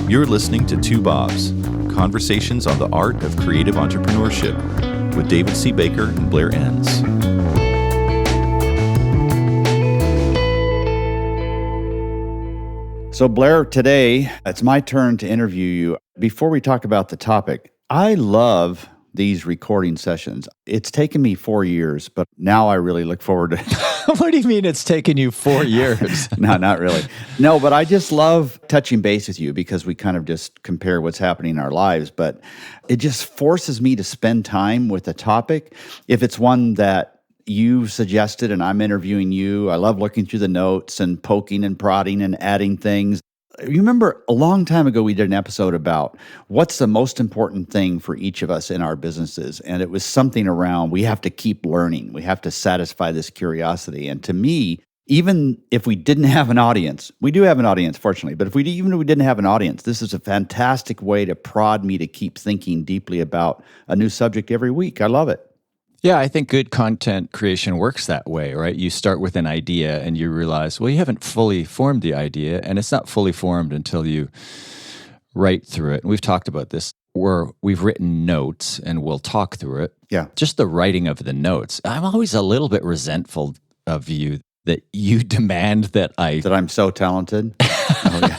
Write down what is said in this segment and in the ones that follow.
You're listening to Two Bobs, conversations on the art of creative entrepreneurship with David C. Baker and Blair Enns. So Blair, today it's my turn to interview you. Before we talk about the topic, I love these recording sessions. It's taken me 4 years, but now I really look forward to it. What do you mean it's taken you 4 years? No, not really. No, but I just love touching base with you because we kind of just compare what's happening in our lives. But it just forces me to spend time with a topic. If it's one that you suggested and I'm interviewing you, I love looking through the notes and poking and prodding and adding things. You remember a long time ago, we did an episode about what's the most important thing for each of us in our businesses. And it was something around, we have to keep learning. We have to satisfy this curiosity. And to me, even if we didn't have an audience, we do have an audience, fortunately, but even if we didn't have an audience, this is a fantastic way to prod me to keep thinking deeply about a new subject every week. I love it. Yeah, I think good content creation works that way, right? You start with an idea and you realize, well, you haven't fully formed the idea, and it's not fully formed until you write through it. And we've talked about this, where we've written notes and we'll talk through it. Yeah. Just the writing of the notes. I'm always a little bit resentful of you that you demand that I'm so talented. Oh, yeah.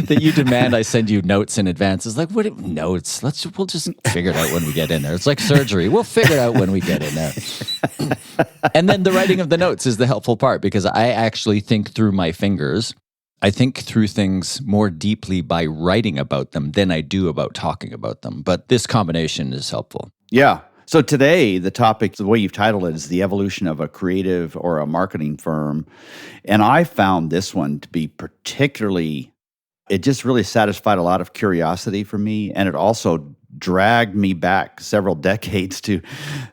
That you demand I send you notes in advance. It's like, what notes? We'll just figure it out when we get in there. It's like surgery. We'll figure it out when we get in there. And then the writing of the notes is the helpful part because I actually think through my fingers. I think through things more deeply by writing about them than I do about talking about them. But this combination is helpful. Yeah. So today, the topic, the way you've titled it, is the evolution of a creative or a marketing firm. And I found this one to be particularly, it just really satisfied a lot of curiosity for me. And it also dragged me back several decades to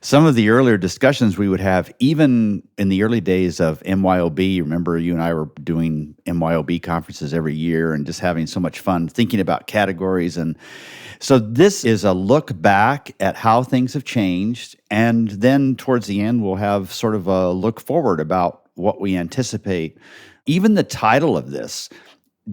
some of the earlier discussions we would have, even in the early days of MYOB. Remember, you and I were doing MYOB conferences every year and just having so much fun thinking about categories. And so this is a look back at how things have changed. And then towards the end, we'll have sort of a look forward about what we anticipate. Even the title of this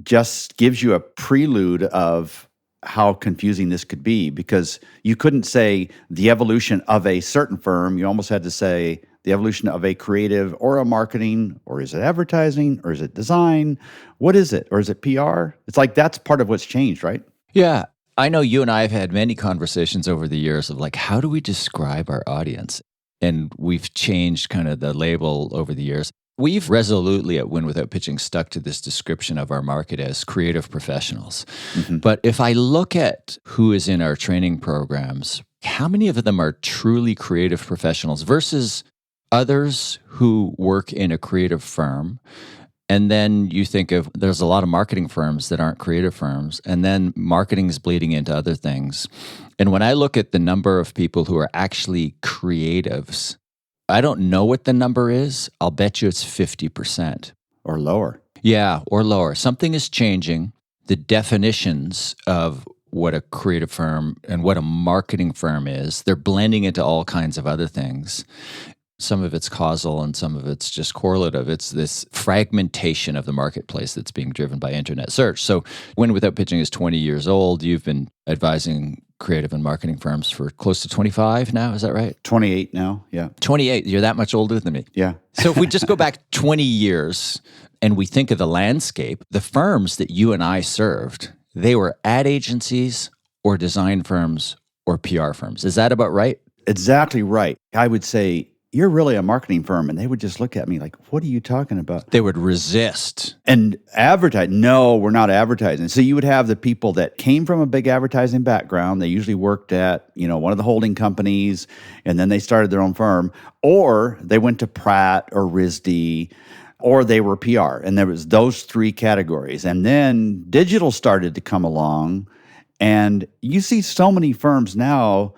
just gives you a prelude of how confusing this could be, because you couldn't say the evolution of a certain firm. You almost had to say the evolution of a creative or a marketing, or is it advertising, or is it design? What is it? Or is it PR? It's like that's part of what's changed, right? Yeah. I know you and I have had many conversations over the years of like, how do we describe our audience? And we've changed kind of the label over the years. We've resolutely at Win Without Pitching stuck to this description of our market as creative professionals. Mm-hmm. But if I look at who is in our training programs, how many of them are truly creative professionals versus others who work in a creative firm? And then you think of, there's a lot of marketing firms that aren't creative firms, and then marketing is bleeding into other things. And when I look at the number of people who are actually creatives, I don't know what the number is. I'll bet you it's 50%. Or lower. Yeah, or lower. Something is changing. The definitions of what a creative firm and what a marketing firm is, they're blending into all kinds of other things. Some of it's causal and some of it's just correlative. It's this fragmentation of the marketplace that's being driven by internet search. So Win Without Pitching is 20 years old. You've been advising creative and marketing firms for close to 25 now, is that right? 28 now, yeah. 28, you're that much older than me. Yeah. So if we just go back 20 years and we think of the landscape, the firms that you and I served, they were ad agencies or design firms or PR firms. Is that about right? Exactly right. I would say, you're really a marketing firm. And they would just look at me like, what are you talking about? They would resist. And advertise. No, we're not advertising. So you would have the people that came from a big advertising background. They usually worked at, one of the holding companies, and then they started their own firm. Or they went to Pratt or RISD, or they were PR. And there was those three categories. And then digital started to come along. And you see so many firms now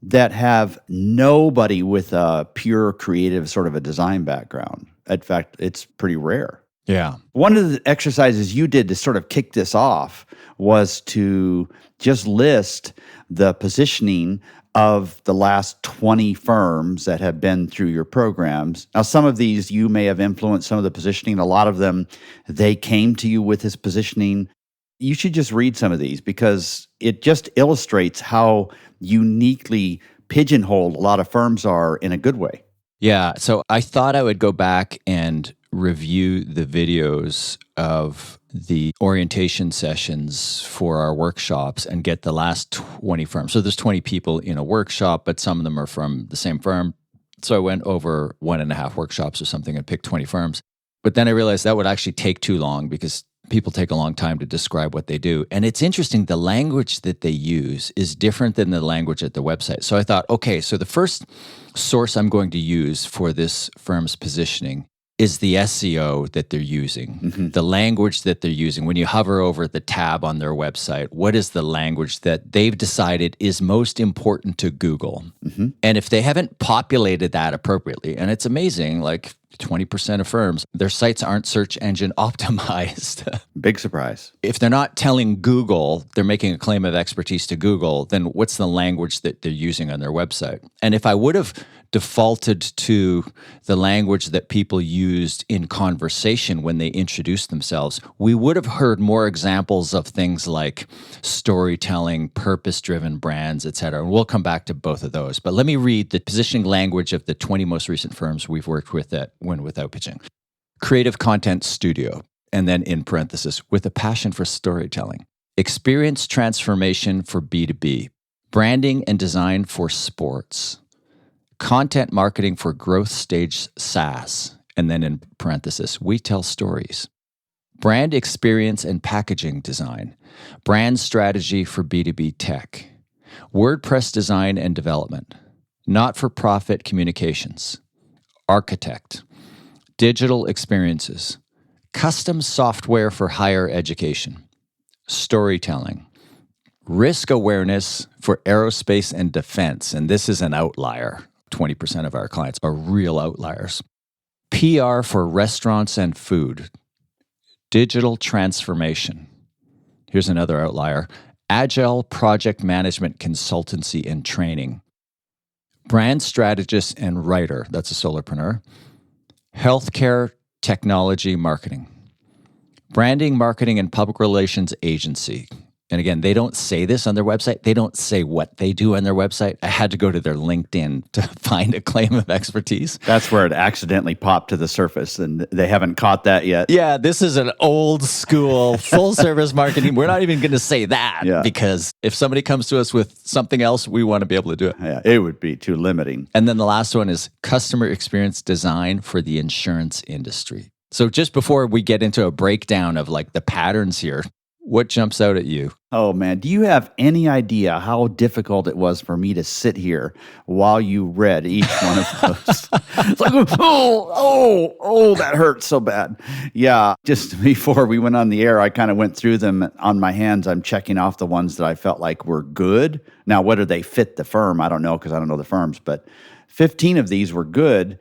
that have nobody with a pure creative sort of a design background. In fact, it's pretty rare. Yeah. One of the exercises you did to sort of kick this off was to just list the positioning of the last 20 firms that have been through your programs. Now, some of these you may have influenced some of the positioning. A lot of them, they came to you with this positioning. You should just read some of these because it just illustrates how uniquely pigeonholed a lot of firms are in a good way. Yeah. So I thought I would go back and review the videos of the orientation sessions for our workshops and get the last 20 firms. So there's 20 people in a workshop, but some of them are from the same firm. So I went over 1.5 workshops or something and picked 20 firms. But then I realized that would actually take too long because people take a long time to describe what they do. And it's interesting, the language that they use is different than the language at the website. So I thought, okay, so the first source I'm going to use for this firm's positioning is the SEO that they're using, the language that they're using. When you hover over the tab on their website, what is the language that they've decided is most important to Google? And if they haven't populated that appropriately, and it's amazing, like 20% of firms, their sites aren't search engine optimized. Big surprise. If they're not telling Google, they're making a claim of expertise to Google, then what's the language that they're using on their website? And if I would have defaulted to the language that people used in conversation when they introduced themselves, we would have heard more examples of things like storytelling, purpose-driven brands, et cetera. And we'll come back to both of those. But let me read the positioning language of the 20 most recent firms we've worked with at Win Without Pitching. Creative Content Studio, and then in parenthesis, with a passion for storytelling. Experience transformation for B2B. Branding and design for sports. Content marketing for growth stage SaaS, and then in parenthesis, we tell stories. Brand experience and packaging design. Brand strategy for B2B tech. WordPress design and development. Not-for-profit communications. Architect. Digital experiences. Custom software for higher education. Storytelling. Risk awareness for aerospace and defense, and this is an outlier. 20% of our clients are real outliers. PR for restaurants and food. Digital transformation. Here's another outlier. Agile project management consultancy and training. Brand strategist and writer. That's a solopreneur. Healthcare technology marketing. Branding, marketing, and public relations agency. And again, they don't say this on their website. They don't say what they do on their website. I had to go to their LinkedIn to find a claim of expertise. That's where it accidentally popped to the surface, and they haven't caught that yet. Yeah, this is an old school full service marketing. We're not even going to say that because if somebody comes to us with something else, we want to be able to do it. Yeah, it would be too limiting. And then the last one is customer experience design for the insurance industry. So just before we get into a breakdown of like the patterns here, what jumps out at you? Oh, man. Do you have any idea how difficult it was for me to sit here while you read each one of those? It's like, that hurts so bad. Yeah. Just before we went on the air, I kind of went through them on my hands. I'm checking off the ones that I felt like were good. Now, whether they fit the firm, I don't know because I don't know the firms, but 15 of these were good.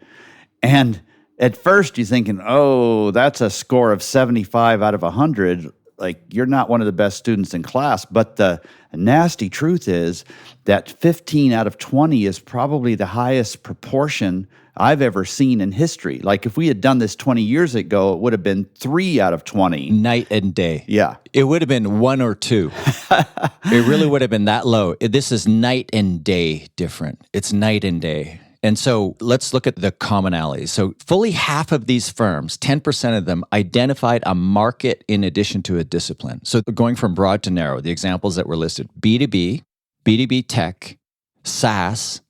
And at first you're thinking, oh, that's a score of 75 out of 100. Like, you're not one of the best students in class. But the nasty truth is that 15 out of 20 is probably the highest proportion I've ever seen in history. Like, if we had done this 20 years ago, it would have been 3 out of 20. Night and day. Yeah. It would have been 1 or 2. It really would have been that low. This is night and day different. It's night and day. And so let's look at the commonalities. So fully half of these firms, 10% of them, identified a market in addition to a discipline. So going from broad to narrow, the examples that were listed: B2B, B2B tech, SaaS,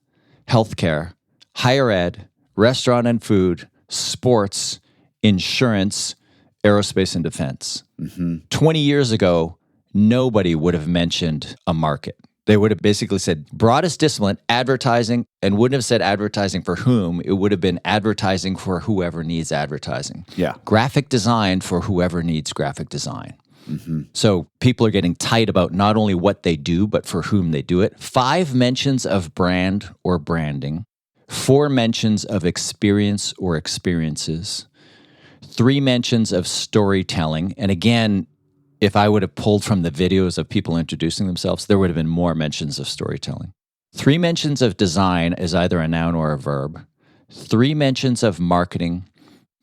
healthcare, higher ed, restaurant and food, sports, insurance, aerospace and defense. 20 years ago, nobody would have mentioned a market. They would have basically said broadest discipline, advertising, and wouldn't have said advertising for whom. It would have been advertising for whoever needs advertising. Yeah. Graphic design for whoever needs graphic design. So people are getting tight about not only what they do, but for whom they do it. 5 mentions of brand or branding. 4 mentions of experience or experiences. 3 mentions of storytelling. And again, if I would have pulled from the videos of people introducing themselves, there would have been more mentions of storytelling. 3 mentions of design as either a noun or a verb. 3 mentions of marketing.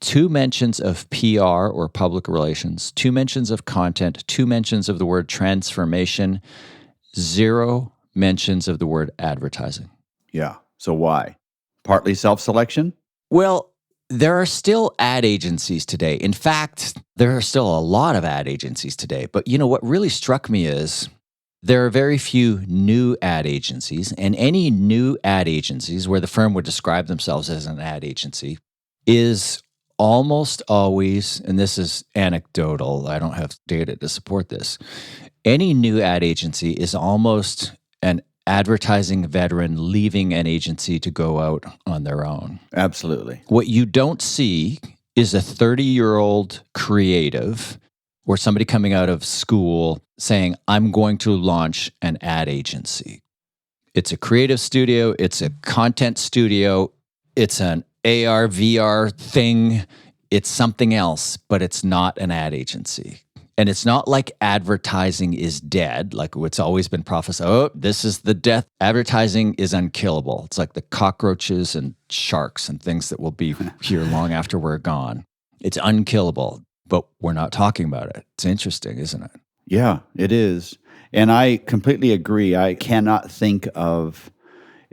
2 mentions of PR or public relations, 2 mentions of content, 2 mentions of the word transformation, 0 mentions of the word advertising. Yeah. So why? Partly self-selection? Well, there are still ad agencies today. In fact, there are still a lot of ad agencies today. But you know what really struck me is there are very few new ad agencies, and any new ad agencies where the firm would describe themselves as an ad agency is almost always, and this is anecdotal, I don't have data to support this, any new ad agency is almost an advertising veteran leaving an agency to go out on their own. Absolutely. What you don't see is a 30-year-old creative or somebody coming out of school saying, I'm going to launch an ad agency. It's a creative studio, it's a content studio, it's an AR, VR thing, it's something else, but it's not an ad agency. And it's not like advertising is dead, like what's always been prophesied. Oh, this is the death. Advertising is unkillable. It's like the cockroaches and sharks and things that will be here long after we're gone. It's unkillable, but we're not talking about it. It's interesting, isn't it? Yeah, it is. And I completely agree. I cannot think of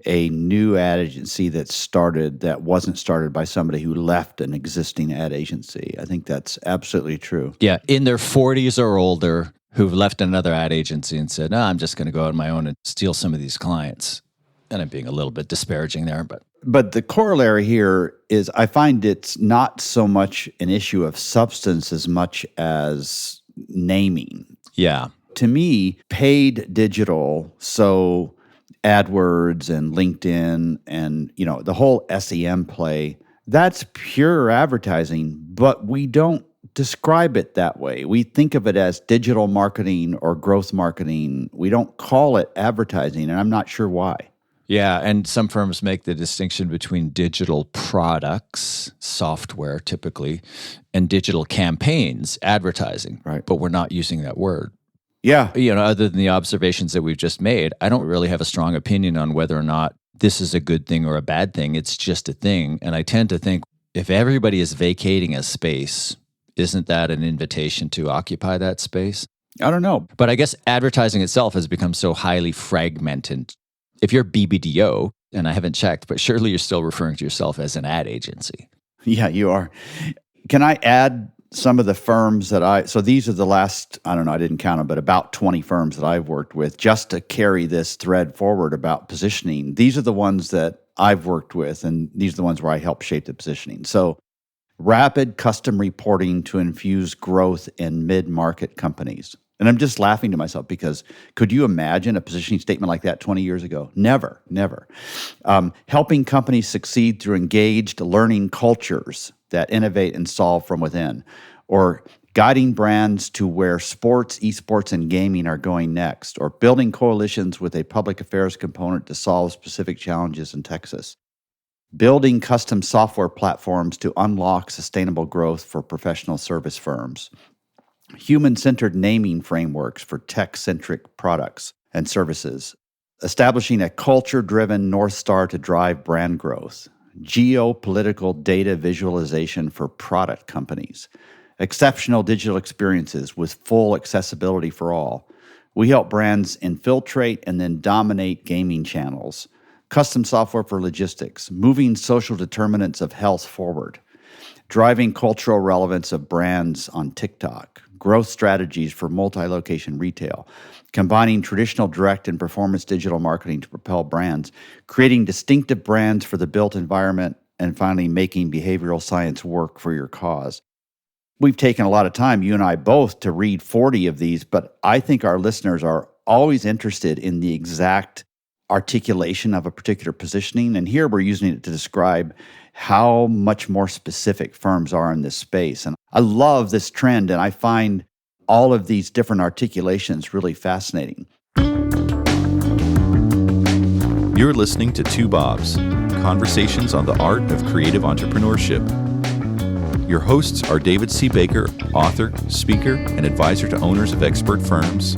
a new ad agency that wasn't started by somebody who left an existing ad agency. I think that's absolutely true. Yeah, in their 40s or older, who've left another ad agency and said, no, I'm just going to go out on my own and steal some of these clients. And I'm being a little bit disparaging there, But the corollary here is I find it's not so much an issue of substance as much as naming. Yeah. To me, paid digital, so AdWords and LinkedIn and, the whole SEM play, that's pure advertising, but we don't describe it that way. We think of it as digital marketing or growth marketing. We don't call it advertising, and I'm not sure why. Yeah, and some firms make the distinction between digital products, software typically, and digital campaigns, advertising. Right. But we're not using that word. Yeah. Other than the observations that we've just made, I don't really have a strong opinion on whether or not this is a good thing or a bad thing. It's just a thing. And I tend to think if everybody is vacating a space, isn't that an invitation to occupy that space? I don't know. But I guess advertising itself has become so highly fragmented. If you're BBDO, and I haven't checked, but surely you're still referring to yourself as an ad agency. Yeah, you are. Can I add some of the firms so these are the last, I don't know, I didn't count them, but about 20 firms that I've worked with just to carry this thread forward about positioning. These are the ones that I've worked with, and these are the ones where I help shape the positioning. So rapid custom reporting to infuse growth in mid-market companies. And I'm just laughing to myself because could you imagine a positioning statement like that 20 years ago? Never. Helping companies succeed through engaged learning cultures that innovate and solve from within, or guiding brands to where sports, esports, and gaming are going next, or building coalitions with a public affairs component to solve specific challenges in Texas. Building custom software platforms to unlock sustainable growth for professional service firms. Human-centered naming frameworks for tech-centric products and services. Establishing a culture-driven North Star to drive brand growth. Geopolitical data visualization for product companies. Exceptional digital experiences with full accessibility for all. We help brands infiltrate and then dominate gaming channels. Custom software for logistics. Moving social determinants of health forward. Driving cultural relevance of brands on TikTok. Growth strategies for multi-location retail, combining traditional direct and performance digital marketing to propel brands, creating distinctive brands for the built environment, and finally making behavioral science work for your cause. We've taken a lot of time, you and I both, to read 40 of these, but I think our listeners are always interested in the exact articulation of a particular positioning, and here we're using it to describe how much more specific firms are in this space. And I love this trend, and I find all of these different articulations really fascinating. You're listening to Two Bobs, conversations on the art of creative entrepreneurship. Your hosts are David C. Baker, author, speaker, and advisor to owners of expert firms,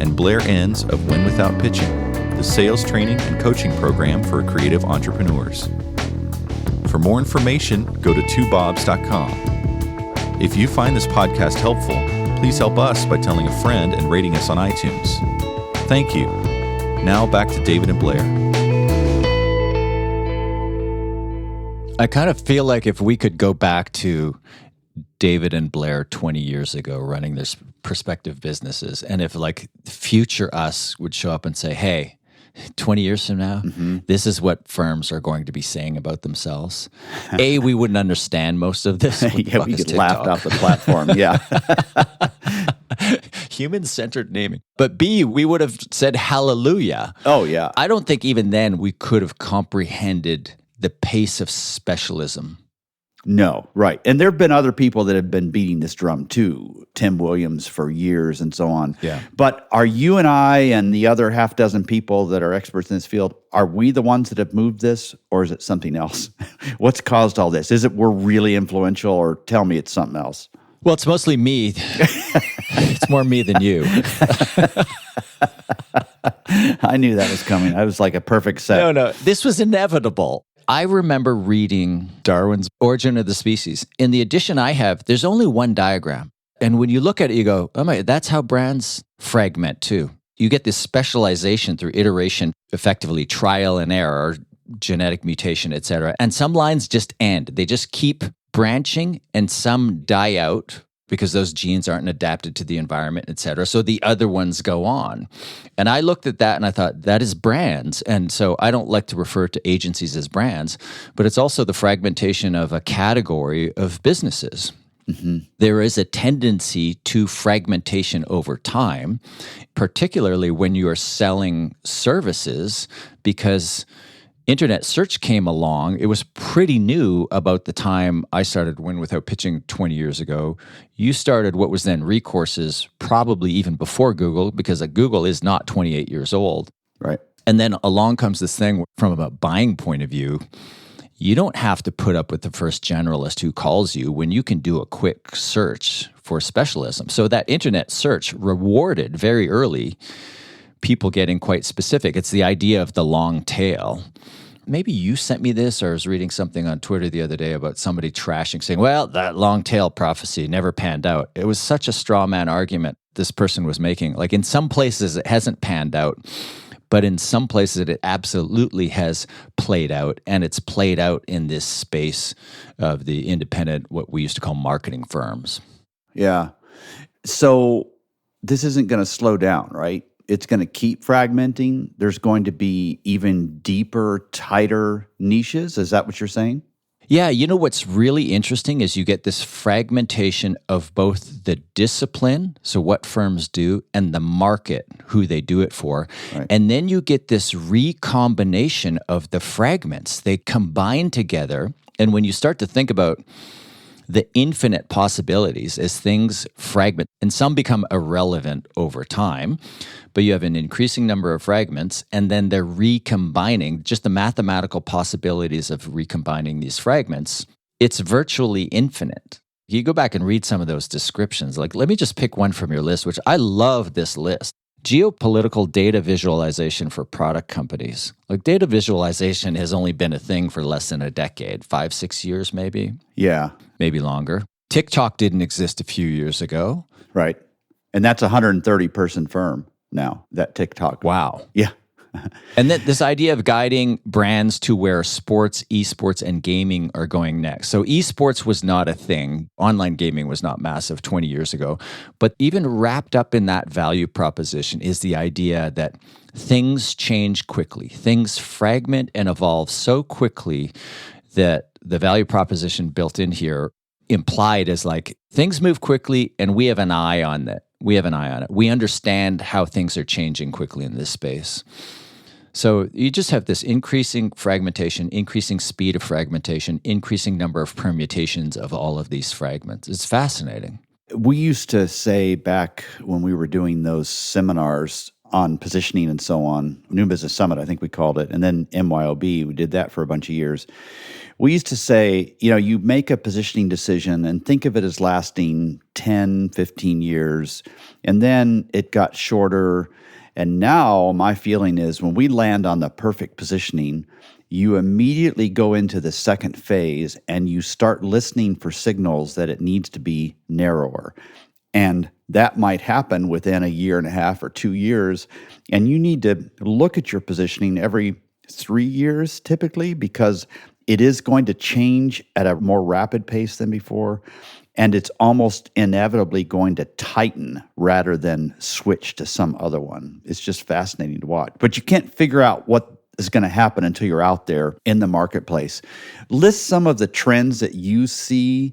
and Blair Enns of Win Without Pitching, the sales training and coaching program for creative entrepreneurs. For more information, go to twobobs.com. If you find this podcast helpful, please help us by telling a friend and rating us on iTunes. Thank you. Now back to David and Blair. I kind of feel like if we could go back to David and Blair 20 years ago running their prospective businesses, and if like future us would show up and say, hey, 20 years from now, this is what firms are going to be saying about themselves. A, we wouldn't understand most of this. Yeah, we get laughed off the platform. Yeah. Human-centered naming. But B, we would have said hallelujah. Oh, yeah. I don't think even then we could have comprehended the pace of specialism. No, right. And there have been other people that have been beating this drum too, Tim Williams for years and so on. Yeah. But are you and I and the other half dozen people that are experts in this field, are we the ones that have moved this, or is it something else? What's caused all this? Is it we're really influential, or tell me it's something else? Well, it's mostly me. It's more me than you. I knew that was coming. I was like a perfect set. No. This was inevitable. I remember reading Darwin's Origin of the Species. In the edition I have, there's only one diagram. And when you look at it, you go, oh my, that's how brands fragment too. You get this specialization through iteration, effectively trial and error, genetic mutation, et cetera. And some lines just end. They just keep branching, and some die out because those genes aren't adapted to the environment, et cetera. So the other ones go on. And I looked at that and I thought, that is brands. And so I don't like to refer to agencies as brands, but it's also the fragmentation of a category of businesses. Mm-hmm. There is a tendency to fragmentation over time, particularly when you are selling services, because internet search came along. It was pretty new about the time I started Win Without Pitching 20 years ago. You started what was then Recourses probably even before Google, because Google is not 28 years old. Right. And then along comes this thing from a buying point of view. You don't have to put up with the first generalist who calls you when you can do a quick search for specialism. So that internet search rewarded very early people getting quite specific. It's the idea of the long tail. Maybe you sent me this, or I was reading something on Twitter the other day about somebody trashing, saying, well, that long tail prophecy never panned out. It was such a straw man argument this person was making. Like in some places it hasn't panned out, but in some places it absolutely has played out, and it's played out in this space of the independent, what we used to call marketing firms. Yeah. So this isn't going to slow down, right? It's going to keep fragmenting. There's going to be even deeper, tighter niches. Is that what you're saying? Yeah, you know what's really interesting is you get this fragmentation of both the discipline, so what firms do, and the market, who they do it for. Right. And then you get this recombination of the fragments. They combine together. And when you start to think about the infinite possibilities as things fragment, and some become irrelevant over time, but you have an increasing number of fragments, and then they're recombining, just the mathematical possibilities of recombining these fragments, it's virtually infinite. You go back and read some of those descriptions. Like, let me just pick one from your list, which I love this list. Geopolitical data visualization for product companies. Like, data visualization has only been a thing for less than a decade, 5-6 years maybe. Yeah. Maybe longer. TikTok didn't exist a few years ago. Right. And that's a 130-person firm now, that TikTok. Wow. Yeah. And then this idea of guiding brands to where sports, esports, and gaming are going next. So esports was not a thing. Online gaming was not massive 20 years ago. But even wrapped up in that value proposition is the idea that things change quickly. Things fragment and evolve so quickly that the value proposition built in here implied as like, things move quickly and we have an eye on that. We have an eye on it. We understand how things are changing quickly in this space. So you just have this increasing fragmentation, increasing speed of fragmentation, increasing number of permutations of all of these fragments. It's fascinating. We used to say back when we were doing those seminars on positioning and so on, New Business Summit, I think we called it, and then MYOB, we did that for a bunch of years. We used to say, you make a positioning decision and think of it as lasting 10, 15 years, and then it got shorter. And now my feeling is when we land on the perfect positioning, you immediately go into the second phase and you start listening for signals that it needs to be narrower. And that might happen within a year and a half or 2 years. And you need to look at your positioning every 3 years typically, because it is going to change at a more rapid pace than before. And it's almost inevitably going to tighten rather than switch to some other one. It's just fascinating to watch. But you can't figure out what is going to happen until you're out there in the marketplace. List some of the trends that you see,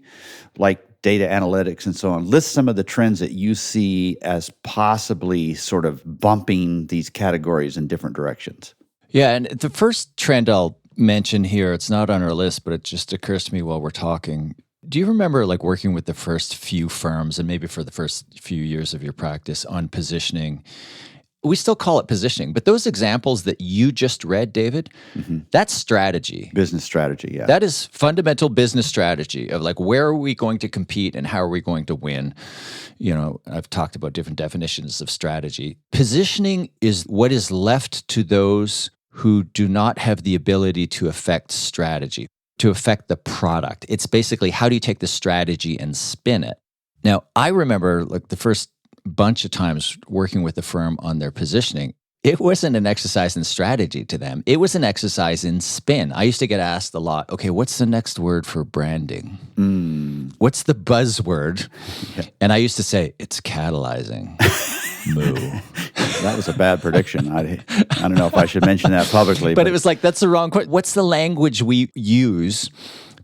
like data analytics and so on. List some of the trends that you see as possibly sort of bumping these categories in different directions. Yeah, and the first trend I'll mention here, it's not on our list, but it just occurs to me while we're talking. Do you remember like working with the first few firms and maybe for the first few years of your practice on positioning? We still call it positioning, but those examples that you just read, David, that's strategy. Business strategy, yeah. That is fundamental business strategy of like, where are we going to compete and how are we going to win? You know, I've talked about different definitions of strategy. Positioning is what is left to those who do not have the ability to affect strategy, to affect the product. It's basically, how do you take the strategy and spin it? Now, I remember like the first bunch of times working with the firm on their positioning, it wasn't an exercise in strategy to them. It was an exercise in spin. I used to get asked a lot, okay, what's the next word for branding? What's the buzzword? And I used to say, it's catalyzing. Moo. That was a bad prediction. I don't know if I should mention that publicly. But it was like, that's the wrong question. What's the language we use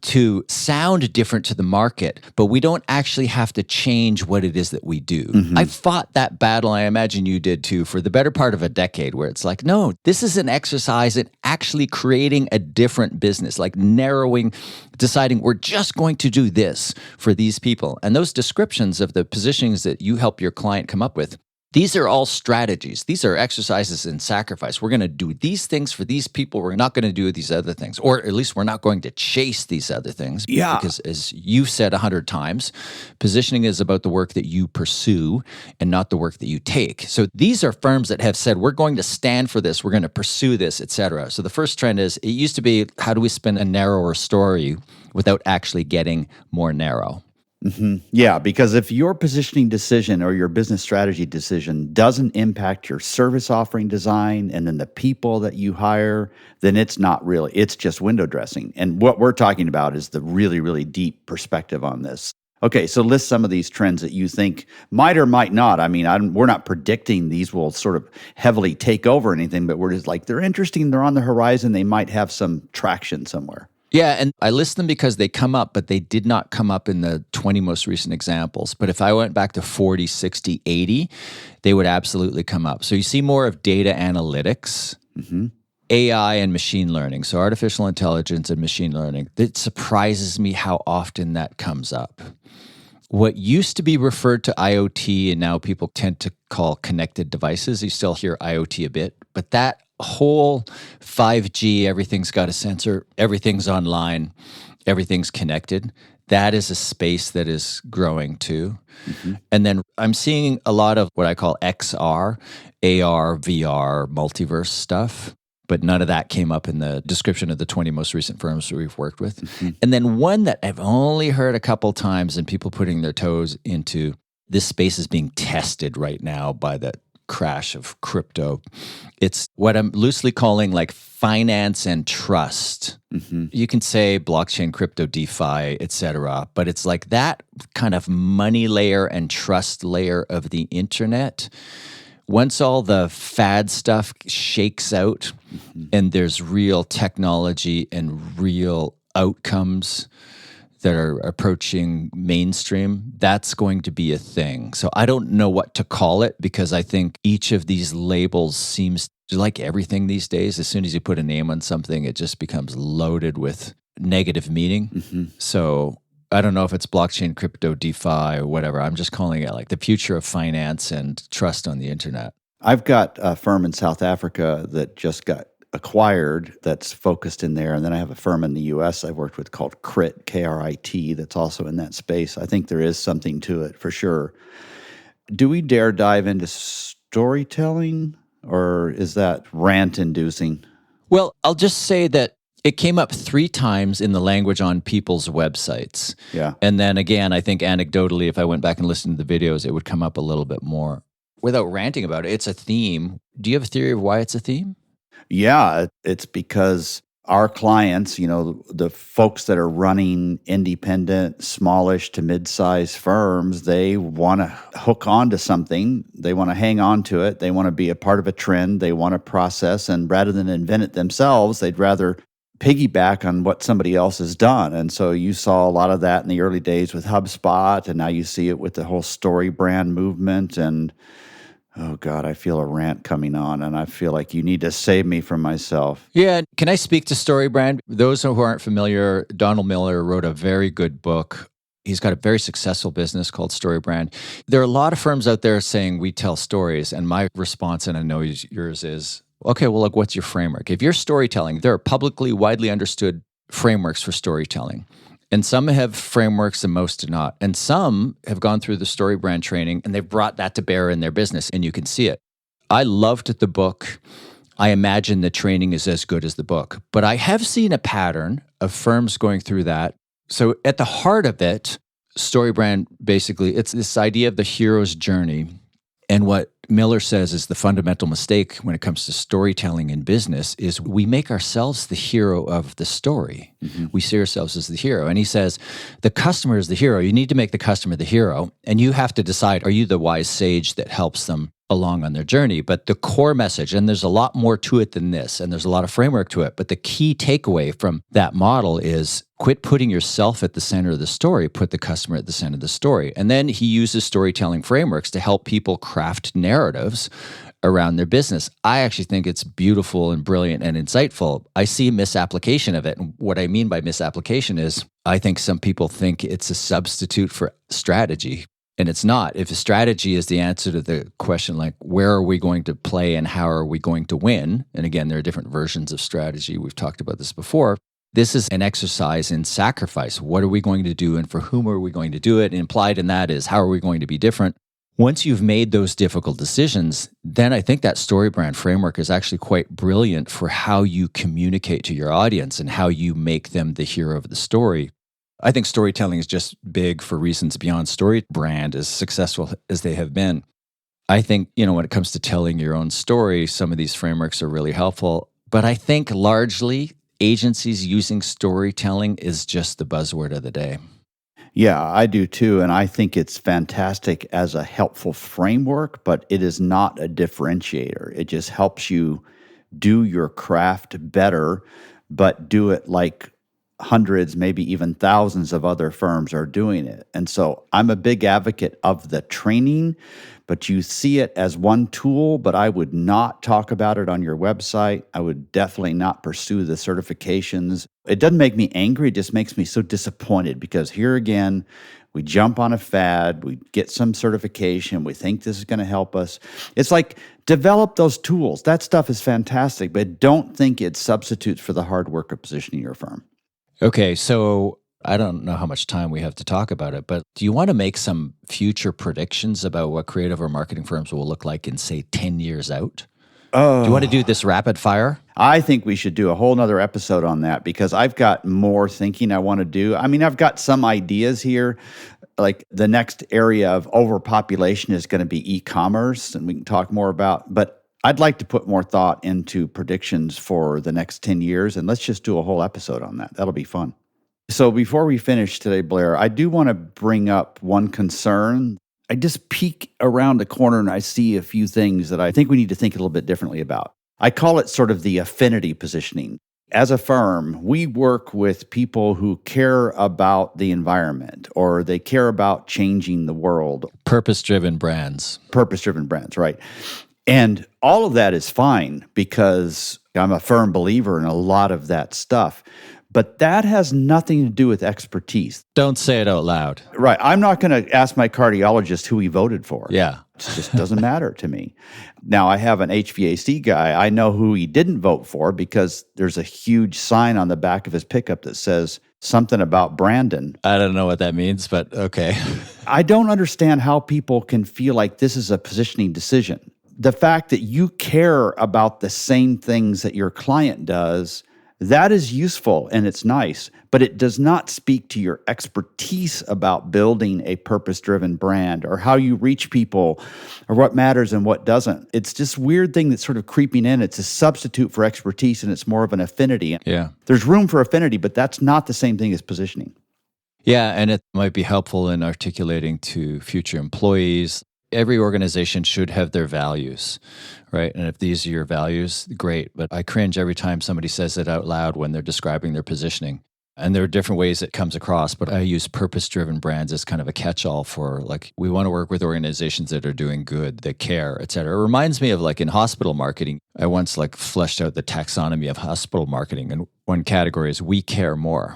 to sound different to the market, but we don't actually have to change what it is that we do? I fought that battle, I imagine you did too, for the better part of a decade, where it's like, no, this is an exercise in actually creating a different business, like narrowing, deciding we're just going to do this for these people. And those descriptions of the positionings that you help your client come up with, these are all strategies. These are exercises in sacrifice. We're going to do these things for these people. We're not going to do these other things, or at least we're not going to chase these other things. Yeah. Because as you've said 100 times, positioning is about the work that you pursue and not the work that you take. So these are firms that have said, we're going to stand for this. We're going to pursue this, et cetera. So the first trend is, it used to be, how do we spin a narrower story without actually getting more narrow? Yeah, because if your positioning decision or your business strategy decision doesn't impact your service offering design and then the people that you hire, then it's not really, it's just window dressing. And what we're talking about is the really, really deep perspective on this. Okay, so list some of these trends that you think might or might not. I mean, we're not predicting these will sort of heavily take over or anything, but we're just like, they're interesting, they're on the horizon, they might have some traction somewhere. Yeah, and I list them because they come up, but they did not come up in the 20 most recent examples. But if I went back to 40, 60, 80, they would absolutely come up. So you see more of data analytics, AI and machine learning. So artificial intelligence and machine learning. It surprises me how often that comes up. What used to be referred to IoT and now people tend to call connected devices, you still hear IoT a bit, but that whole 5G, everything's got a sensor, everything's online, everything's connected. That is a space that is growing too. And then I'm seeing a lot of what I call XR, AR, VR, multiverse stuff, but none of that came up in the description of the 20 most recent firms that we've worked with. And then one that I've only heard a couple times and people putting their toes into, this space is being tested right now by the crash of crypto. It's what I'm loosely calling like finance and trust. You can say blockchain, crypto, DeFi, et cetera, but it's like that kind of money layer and trust layer of the internet. Once all the fad stuff shakes out and there's real technology and real outcomes that are approaching mainstream, that's going to be a thing. So I don't know what to call it because I think each of these labels seems to, like everything these days, as soon as you put a name on something, it just becomes loaded with negative meaning. So I don't know if it's blockchain, crypto, DeFi, or whatever. I'm just calling it like the future of finance and trust on the internet. I've got a firm in South Africa that just got acquired that's focused in there. And then I have a firm in the U.S. I've worked with called KRIT, K-R-I-T, that's also in that space. I think there is something to it for sure. Do we dare dive into storytelling, or is that rant-inducing? Well, I'll just say that It came up 3 times in the language on people's websites. Yeah. And then again, I think anecdotally, if I went back and listened to the videos, it would come up a little bit more. Without ranting about it, it's a theme. Do you have a theory of why it's a theme? Yeah, it's because our clients, the folks that are running independent, smallish to mid-sized firms, they want to hook on to something. They want to hang on to it. They want to be a part of a trend. They want to process. And rather than invent it themselves, they'd rather piggyback on what somebody else has done. And so you saw a lot of that in the early days with HubSpot, and now you see it with the whole StoryBrand movement. And oh God, I feel a rant coming on, and I feel like you need to save me from myself. Yeah. Can I speak to StoryBrand? Those who aren't familiar, Donald Miller wrote a very good book. He's got a very successful business called StoryBrand. There are a lot of firms out there saying we tell stories, and my response, and I know yours is, okay, well, look, what's your framework? If you're storytelling, there are publicly, widely understood frameworks for storytelling. And some have frameworks and most do not. And some have gone through the StoryBrand training and they've brought that to bear in their business, and you can see it. I loved the book. I imagine the training is as good as the book. But I have seen a pattern of firms going through that. So at the heart of it, StoryBrand, basically, it's this idea of the hero's journey. And what Miller says is the fundamental mistake when it comes to storytelling in business is we make ourselves the hero of the story. Mm-hmm. We see ourselves as the hero. And he says, the customer is the hero. You need to make the customer the hero. And you have to decide, are you the wise sage that helps them along on their journey? But the core message, and there's a lot more to it than this, and there's a lot of framework to it, but the key takeaway from that model is quit putting yourself at the center of the story, put the customer at the center of the story. And then he uses storytelling frameworks to help people craft narratives around their business. I actually think it's beautiful and brilliant and insightful. I see a misapplication of it. And what I mean by misapplication is I think some people think it's a substitute for strategy. And it's not. If a strategy is the answer to the question, like, where are we going to play and how are we going to win? And again, there are different versions of strategy. We've talked about this before. This is an exercise in sacrifice. What are we going to do and for whom are we going to do it? And implied in that is, how are we going to be different? Once you've made those difficult decisions, then I think that StoryBrand framework is actually quite brilliant for how you communicate to your audience and how you make them the hero of the story. I think storytelling is just big for reasons beyond StoryBrand, as successful as they have been. I think, when it comes to telling your own story, some of these frameworks are really helpful. But I think largely agencies using storytelling is just the buzzword of the day. Yeah, I do too. And I think it's fantastic as a helpful framework, but it is not a differentiator. It just helps you do your craft better, but do it like hundreds, maybe even thousands of other firms are doing it. And so I'm a big advocate of the training, but you see it as one tool, but I would not talk about it on your website. I would definitely not pursue the certifications. It doesn't make me angry. It just makes me so disappointed because here again, we jump on a fad, we get some certification, we think this is going to help us. It's like, develop those tools. That stuff is fantastic, but don't think it substitutes for the hard work of positioning your firm. Okay, so I don't know how much time we have to talk about it, but do you want to make some future predictions about what creative or marketing firms will look like in, say, 10 years out? Do you want to do this rapid fire? I think we should do a whole nother episode on that because I've got more thinking I want to do. I mean, I've got some ideas here. Like the next area of overpopulation is going to be e-commerce, and we can talk more about, but I'd like to put more thought into predictions for the next 10 years, and let's just do a whole episode on that. That'll be fun. So before we finish today, Blair, I do want to bring up one concern. I just peek around the corner and I see a few things that I think we need to think a little bit differently about. I call it sort of the affinity positioning. As a firm, we work with people who care about the environment or they care about changing the world. Purpose-driven brands. Purpose-driven brands, right. And all of that is fine because I'm a firm believer in a lot of that stuff. But that has nothing to do with expertise. Don't say it out loud. Right. I'm not going to ask my cardiologist who he voted for. Yeah. It just doesn't matter to me. Now, I have an HVAC guy. I know who he didn't vote for because there's a huge sign on the back of his pickup that says something about Brandon. I don't know what that means, but okay. I don't understand how people can feel like this is a positioning decision. The fact that you care about the same things that your client does That is useful and it's nice, but it does not speak to your expertise about building a purpose-driven brand or how you reach people or what matters and what doesn't. It's this weird thing that's sort of creeping in. It's a substitute for expertise and it's more of an affinity. Yeah. There's room for affinity, but that's not the same thing as positioning. Yeah, and it might be helpful in articulating to future employees. Every organization should have their values, right? And if these are your values, great. But I cringe every time somebody says it out loud when they're describing their positioning. And there are different ways it comes across, but I use purpose-driven brands as kind of a catch-all for like, we want to work with organizations that are doing good, that care, et cetera. It reminds me of like in hospital marketing, I once like fleshed out the taxonomy of hospital marketing. And one category is we care more.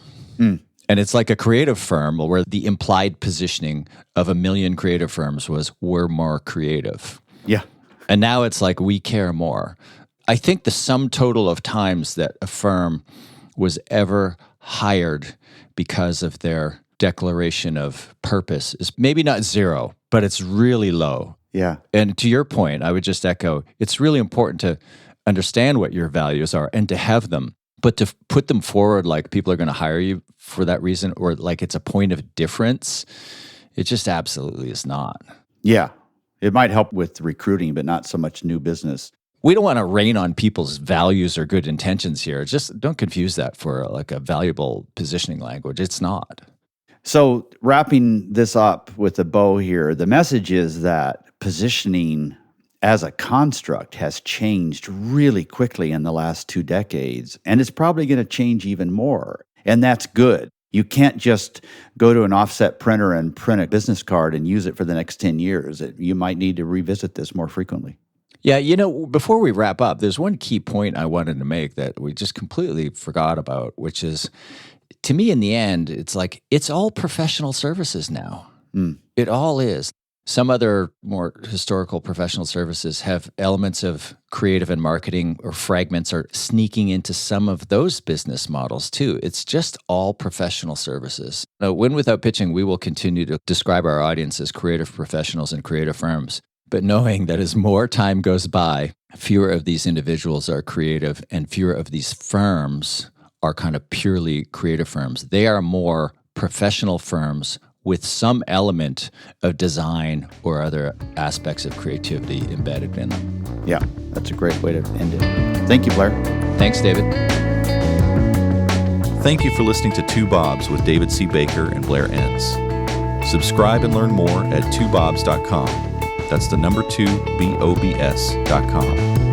And it's like a creative firm where the implied positioning of a million creative firms was we're more creative. Yeah. And now it's like we care more. I think the sum total of times that a firm was ever hired because of their declaration of purpose is maybe not zero, but it's really low. Yeah. And to your point, I would just echo, it's really important to understand what your values are and to have them. But to put them forward like people are going to hire you for that reason or like it's a point of difference, it just absolutely is not. Yeah. It might help with recruiting, but not so much new business. We don't want to rain on people's values or good intentions here. Just don't confuse that for like a valuable positioning language. It's not. So wrapping this up with a bow here, the message is that positioning as a construct has changed really quickly in the last 2 decades, and it's probably going to change even more. And that's good. You can't just go to an offset printer and print a business card and use it for the next 10 years. You might need to revisit this more frequently. Yeah, before we wrap up, there's one key point I wanted to make that we just completely forgot about, which is, to me, in the end, it's like, it's all professional services now. It all is. Some other more historical professional services have elements of creative and marketing or fragments are sneaking into some of those business models too. It's just all professional services. Now, Win Without Pitching, we will continue to describe our audience as creative professionals and creative firms, but knowing that as more time goes by, fewer of these individuals are creative and fewer of these firms are kind of purely creative firms. They are more professional firms with some element of design or other aspects of creativity embedded in them. Yeah, that's a great way to end it. Thank you, Blair. Thanks, David. Thank you for listening to Two Bobs with David C. Baker and Blair Enns. Subscribe and learn more at twobobs.com. That's the number 2, BOBS.com.